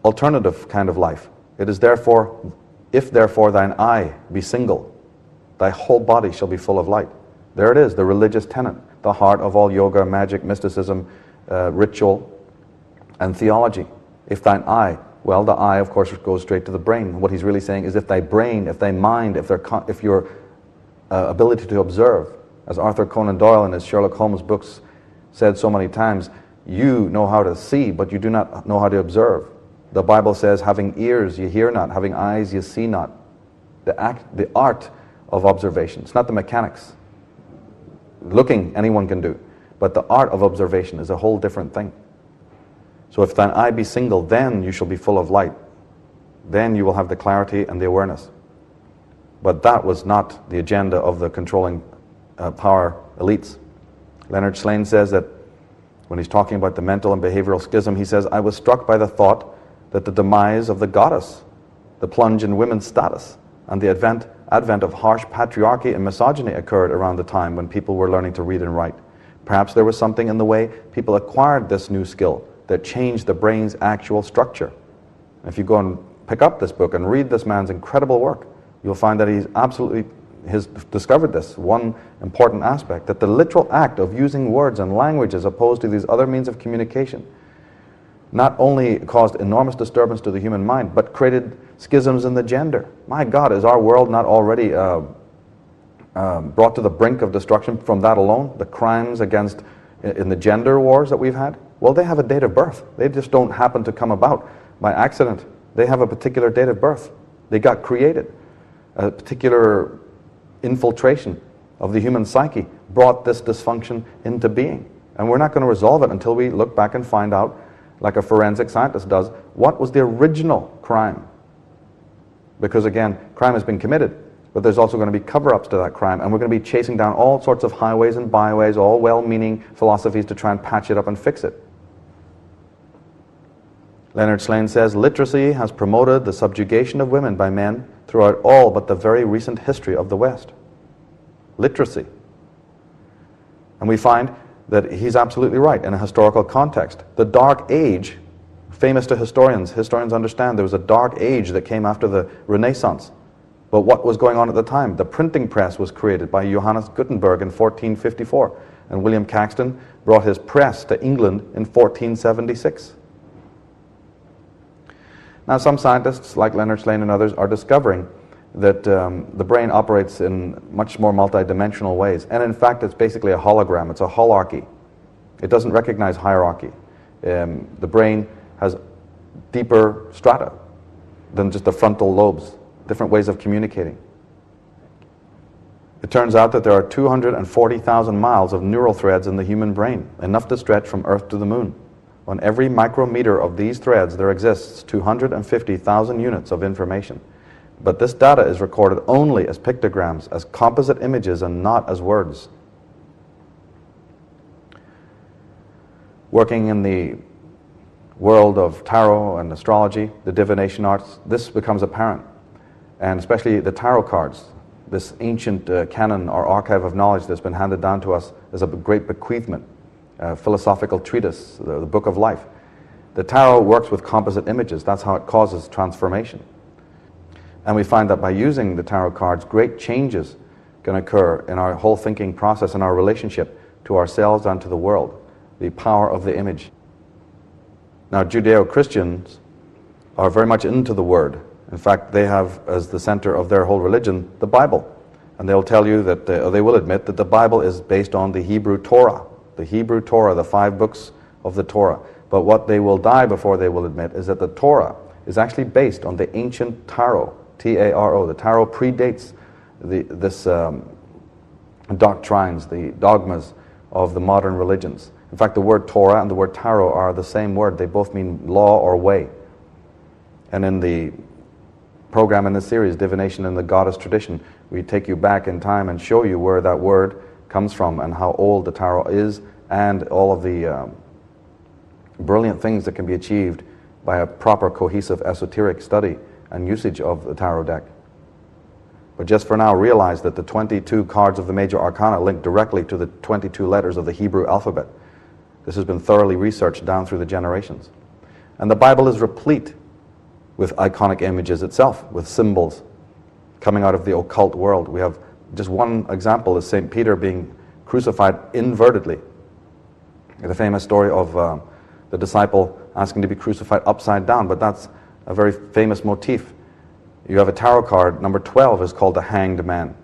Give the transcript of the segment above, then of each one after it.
alternative kind of life. It is therefore, if therefore thine eye be single, thy whole body shall be full of light. There it is, the religious tenet, the heart of all yoga, magic, mysticism, ritual, and theology. If thine eye, well, the eye, of course, goes straight to the brain. What he's really saying is if thy brain, if thy mind, if your ability to observe, as Arthur Conan Doyle in his Sherlock Holmes books said so many times, you know how to see, but you do not know how to observe. The Bible says, having ears you hear not, having eyes you see not. The art of observation. It's not the mechanics. Looking, anyone can do. But the art of observation is a whole different thing. So if thine eye be single, then you shall be full of light. Then you will have the clarity and the awareness. But that was not the agenda of the controlling power elites. Leonard Slane says that when he's talking about the mental and behavioral schism, he says, I was struck by the thought that the demise of the goddess, the plunge in women's status, and the advent of harsh patriarchy and misogyny occurred around the time when people were learning to read and write. Perhaps there was something in the way people acquired this new skill that changed the brain's actual structure. If you go and pick up this book and read this man's incredible work, you'll find that has discovered this one important aspect, that the literal act of using words and language as opposed to these other means of communication not only caused enormous disturbance to the human mind, but created schisms in the gender. My God, is our world not already brought to the brink of destruction from that alone? The crimes against, in the gender wars that we've had? Well, they have a date of birth. They just don't happen to come about by accident. They have a particular date of birth. They got created. A particular infiltration of the human psyche brought this dysfunction into being. And we're not going to resolve it until we look back and find out, like a forensic scientist does, what was the original crime. Because again, crime has been committed, but there's also going to be cover-ups to that crime, and we're going to be chasing down all sorts of highways and byways, all well-meaning philosophies to try and patch it up and fix it. Leonard Slane says, literacy has promoted the subjugation of women by men throughout all but the very recent history of the West. Literacy. And we find that he's absolutely right in a historical context. The Dark Age, famous to historians understand there was a Dark Age that came after the Renaissance. But what was going on at the time? The printing press was created by Johannes Gutenberg in 1454, and William Caxton brought his press to England in 1476. Now, some scientists, like Leonard Slane and others, are discovering that the brain operates in much more multidimensional ways. And in fact, it's basically a hologram. It's a holarchy. It doesn't recognize hierarchy. The brain has deeper strata than just the frontal lobes, different ways of communicating. It turns out that there are 240,000 miles of neural threads in the human brain, enough to stretch from Earth to the moon. On every micrometer of these threads, there exists 250,000 units of information. But this data is recorded only as pictograms, as composite images, and not as words. Working in the world of tarot and astrology, the divination arts, this becomes apparent. And especially the tarot cards, this ancient canon or archive of knowledge that's been handed down to us as a great bequeathment, philosophical treatise, the Book of Life. The tarot works with composite images. That's how it causes transformation. And we find that by using the tarot cards, great changes can occur in our whole thinking process and our relationship to ourselves and to the world. The power of the image. Now, Judeo-Christians are very much into the Word. In fact, they have as the center of their whole religion the Bible. And they'll tell you that, or they will admit that the Bible is based on the Hebrew Torah. The Hebrew Torah, the 5 books of the Torah. But what they will die before they will admit is that the Torah is actually based on the ancient Tarot, T-A-R-O. The Tarot predates this doctrines, the dogmas of the modern religions. In fact, the word Torah and the word Tarot are the same word. They both mean law or way. And in the program in this series, Divination in the Goddess Tradition, we take you back in time and show you where that word comes from and how old the tarot is, and all of the brilliant things that can be achieved by a proper cohesive esoteric study and usage of the tarot deck. But just for now, realize that the 22 cards of the major arcana link directly to the 22 letters of the Hebrew alphabet. This has been thoroughly researched down through the generations. And the Bible is replete with iconic images itself, with symbols coming out of the occult world. We have just one example is St. Peter being crucified invertedly. The famous story of the disciple asking to be crucified upside down, but that's a very famous motif. You have a tarot card, number 12 is called the Hanged Man.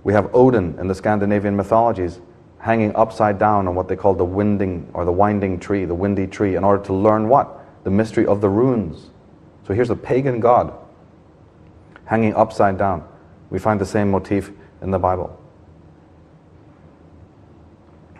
We have Odin in the Scandinavian mythologies hanging upside down on what they call the winding or the winding tree, the windy tree, in order to learn what? The mystery of the runes. So here's a pagan god hanging upside down. We find the same motif in the Bible.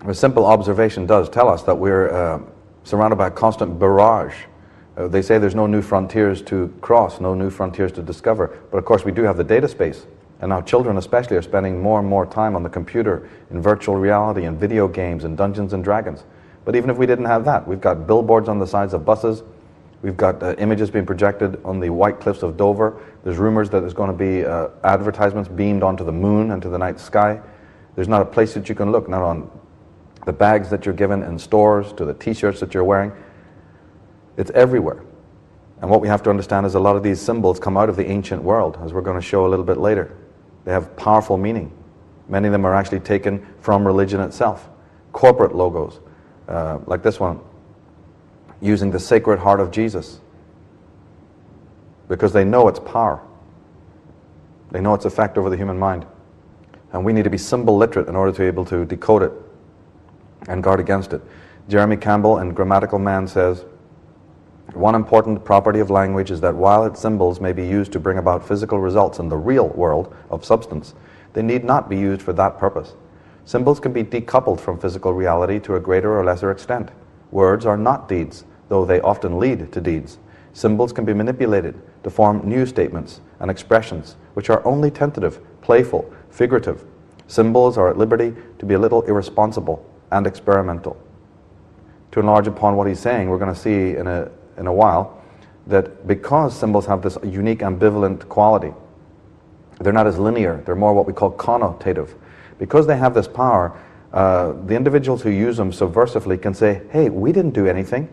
A simple observation does tell us that we're surrounded by a constant barrage. They say there's no new frontiers to cross, no new frontiers to discover, but of course we do have the data space. And now children especially are spending more and more time on the computer, in virtual reality, in video games, in Dungeons and Dragons. But even if we didn't have that, we've got billboards on the sides of buses, we've got images being projected on the white cliffs of Dover, there's rumors that there's going to be advertisements beamed onto the moon and to the night sky. There's not a place that you can look, not on the bags that you're given in stores, to the t-shirts that you're wearing. It's everywhere. And what we have to understand is a lot of these symbols come out of the ancient world, as we're going to show a little bit later. They have powerful meaning. Many of them are actually taken from religion itself. Corporate logos, like this one, using the Sacred Heart of Jesus, because they know its power. They know its effect over the human mind. And we need to be symbol literate in order to be able to decode it and guard against it. Jeremy Campbell in Grammatical Man says, one important property of language is that while its symbols may be used to bring about physical results in the real world of substance, they need not be used for that purpose. Symbols can be decoupled from physical reality to a greater or lesser extent. Words are not deeds, though they often lead to deeds. Symbols can be manipulated to form new statements and expressions, which are only tentative, playful, figurative. Symbols are at liberty to be a little irresponsible and experimental. To enlarge upon what he's saying, we're going to see in a while that because symbols have this unique ambivalent quality, they're not as linear, they're more what we call connotative. Because they have this power, the individuals who use them subversively can say, hey, we didn't do anything.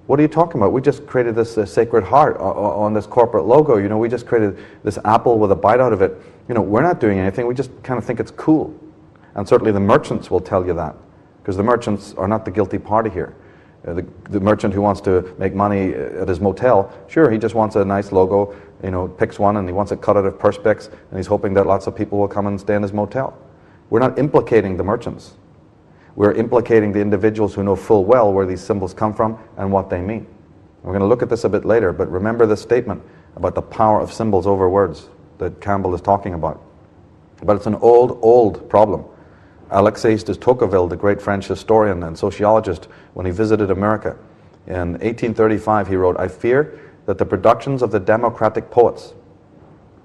What are you talking about? We just created this Sacred Heart on this corporate logo. You know, we just created this apple with a bite out of it. You know, we're not doing anything. We just kind of think it's cool. And certainly the merchants will tell you that, because the merchants are not the guilty party here. The merchant who wants to make money at his motel, sure, he just wants a nice logo, you know, picks one and he wants it cut out of Perspex, and he's hoping that lots of people will come and stay in his motel. We're not implicating the merchants. We're implicating the individuals who know full well where these symbols come from and what they mean. We're going to look at this a bit later, but remember this statement about the power of symbols over words that Campbell is talking about. But it's an old problem. Alexis de Tocqueville, the great French historian and sociologist, when he visited America in 1835, he wrote, I fear that the productions of the democratic poets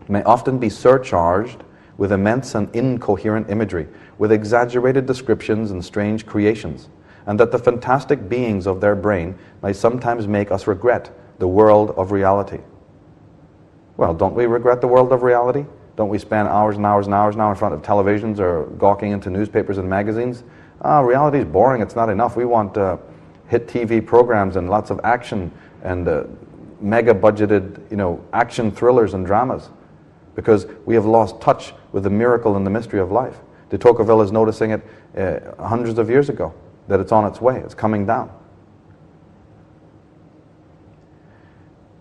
may often be surcharged with immense and incoherent imagery, with exaggerated descriptions and strange creations, and that the fantastic beings of their brain may sometimes make us regret the world of reality. Well, don't we regret the world of reality? Don't we spend hours and hours and hours now in front of televisions or gawking into newspapers and magazines? Reality is boring, it's not enough. We want hit TV programs and lots of action and mega budgeted, you know, action thrillers and dramas, because we have lost touch with the miracle and the mystery of life. De Tocqueville is noticing it hundreds of years ago, that it's on its way, it's coming down.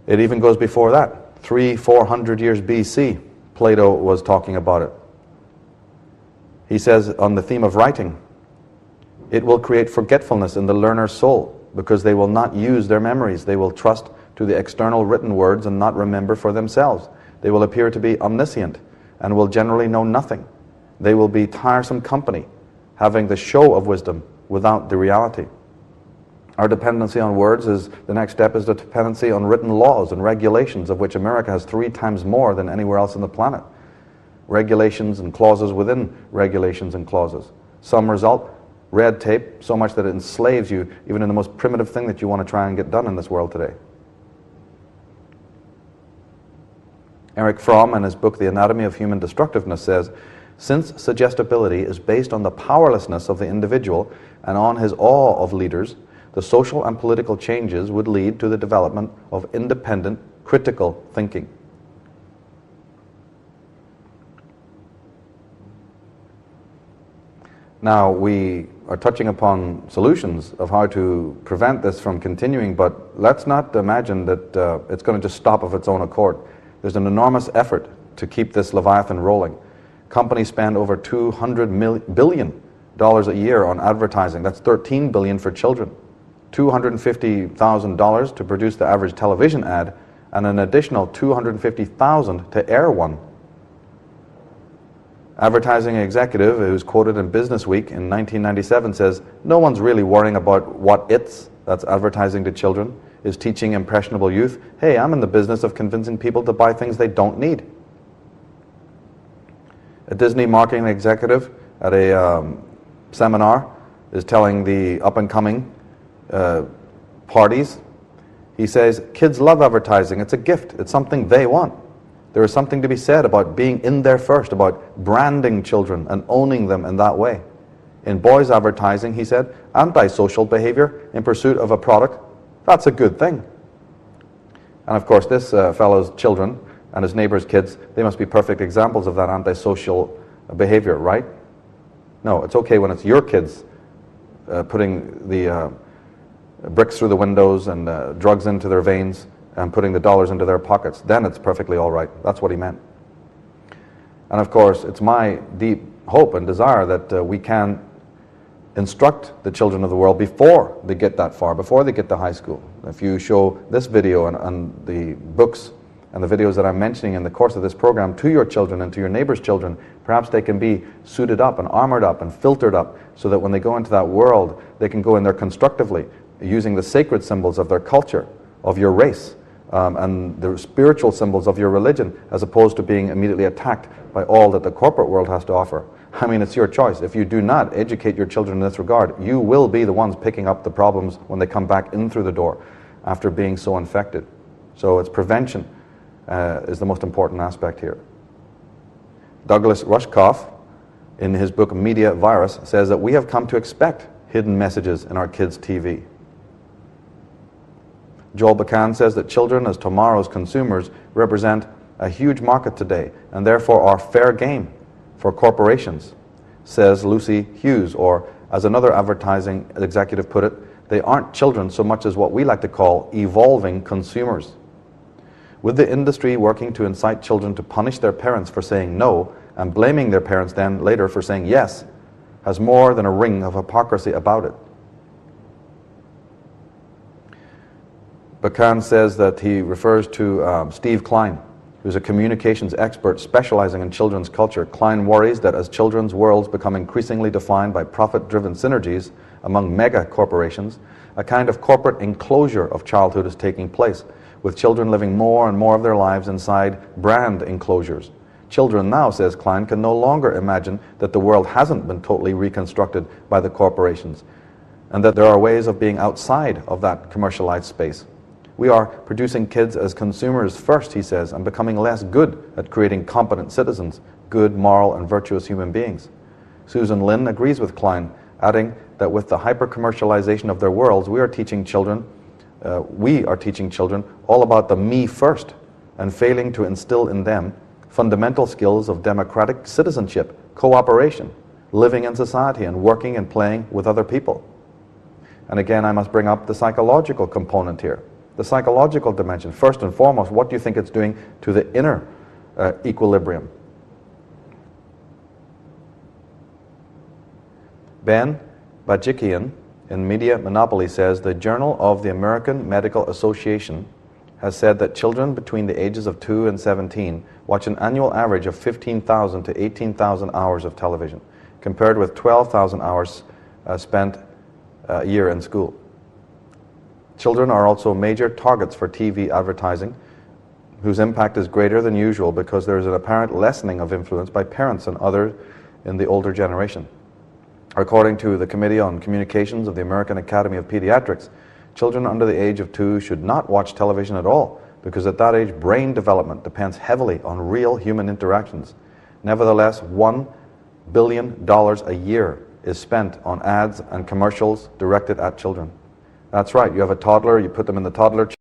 It even goes before that. 300-400 years BC, Plato was talking about it. He says on the theme of writing, it will create forgetfulness in the learner's soul, because they will not use their memories. They will trust to the external written words and not remember for themselves. They will appear to be omniscient and will generally know nothing. They will be tiresome company, having the show of wisdom without the reality. Our dependency on words is, the next step is the dependency on written laws and regulations, of which America has 3 times more than anywhere else on the planet. Regulations and clauses within regulations and clauses. Some result, red tape, so much that it enslaves you even in the most primitive thing that you want to try and get done in this world today. Erich Fromm, in his book The Anatomy of Human Destructiveness, says, since suggestibility is based on the powerlessness of the individual and on his awe of leaders, the social and political changes would lead to the development of independent, critical thinking. Now, we are touching upon solutions of how to prevent this from continuing, but let's not imagine that it's going to just stop of its own accord. There's an enormous effort to keep this Leviathan rolling. Companies spend over $200 billion a year on advertising. That's $13 billion for children. $250,000 to produce the average television ad, and an additional $250,000 to air one. Advertising executive who's quoted in Business Week in 1997 says, "No one's really worrying about what it's," that's advertising to children, "is teaching impressionable youth. Hey, I'm in the business of convincing people to buy things they don't need." A Disney marketing executive at a seminar is telling the up-and-coming parties, he says, "Kids love advertising. It's a gift. It's something they want. There is something to be said about being in there first, about branding children and owning them in that way. In boys' advertising," he said, "antisocial behavior in pursuit of a product, that's a good thing." And of course, this fellow's children and his neighbor's kids, they must be perfect examples of that antisocial behavior, right? No, it's okay when it's your kids putting the bricks through the windows and drugs into their veins and putting the dollars into their pockets. Then it's perfectly all right. That's what he meant. And of course, it's my deep hope and desire that we can instruct the children of the world before they get that far, before they get to high school. If you show this video and the books and the videos that I'm mentioning in the course of this program to your children and to your neighbors' children, perhaps they can be suited up and armored up and filtered up so that when they go into that world, they can go in there constructively, using the sacred symbols of their culture, of your race, and the spiritual symbols of your religion, as opposed to being immediately attacked by all that the corporate world has to offer. I mean, it's your choice. If you do not educate your children in this regard, you will be the ones picking up the problems when they come back in through the door after being so infected. So it's prevention is the most important aspect here. Douglas Rushkoff, in his book Media Virus, says that we have come to expect hidden messages in our kids' TV. Joel Bakan says that children as tomorrow's consumers represent a huge market today and therefore are fair game for corporations, says Lucy Hughes, or as another advertising executive put it, they aren't children so much as what we like to call evolving consumers. With the industry working to incite children to punish their parents for saying no and blaming their parents then later for saying yes, has more than a ring of hypocrisy about it. Bakan says that he refers to Steve Klein, who's a communications expert specializing in children's culture. Klein worries that as children's worlds become increasingly defined by profit-driven synergies among mega corporations, a kind of corporate enclosure of childhood is taking place, with children living more and more of their lives inside brand enclosures. Children now, says Klein, can no longer imagine that the world hasn't been totally reconstructed by the corporations, and that there are ways of being outside of that commercialized space. We are producing kids as consumers first, he says, and becoming less good at creating competent citizens, good, moral, and virtuous human beings. Susan Lin agrees with Klein, adding that with the hyper-commercialization of their worlds, we are teaching children all about the me first, and failing to instill in them fundamental skills of democratic citizenship, cooperation, living in society, and working and playing with other people. And again, I must bring up the psychological component here. The psychological dimension. First and foremost, what do you think it's doing to the inner equilibrium? Ben Bajikian in Media Monopoly says the Journal of the American Medical Association has said that children between the ages of 2 and 17 watch an annual average of 15,000 to 18,000 hours of television, compared with 12,000 hours spent a year in school. Children are also major targets for TV advertising, whose impact is greater than usual because there is an apparent lessening of influence by parents and others in the older generation. According to the Committee on Communications of the American Academy of Pediatrics, children under the age of 2 should not watch television at all because at that age brain development depends heavily on real human interactions. Nevertheless, $1 billion a year is spent on ads and commercials directed at children. That's right. You have a toddler, you put them in the toddler chair.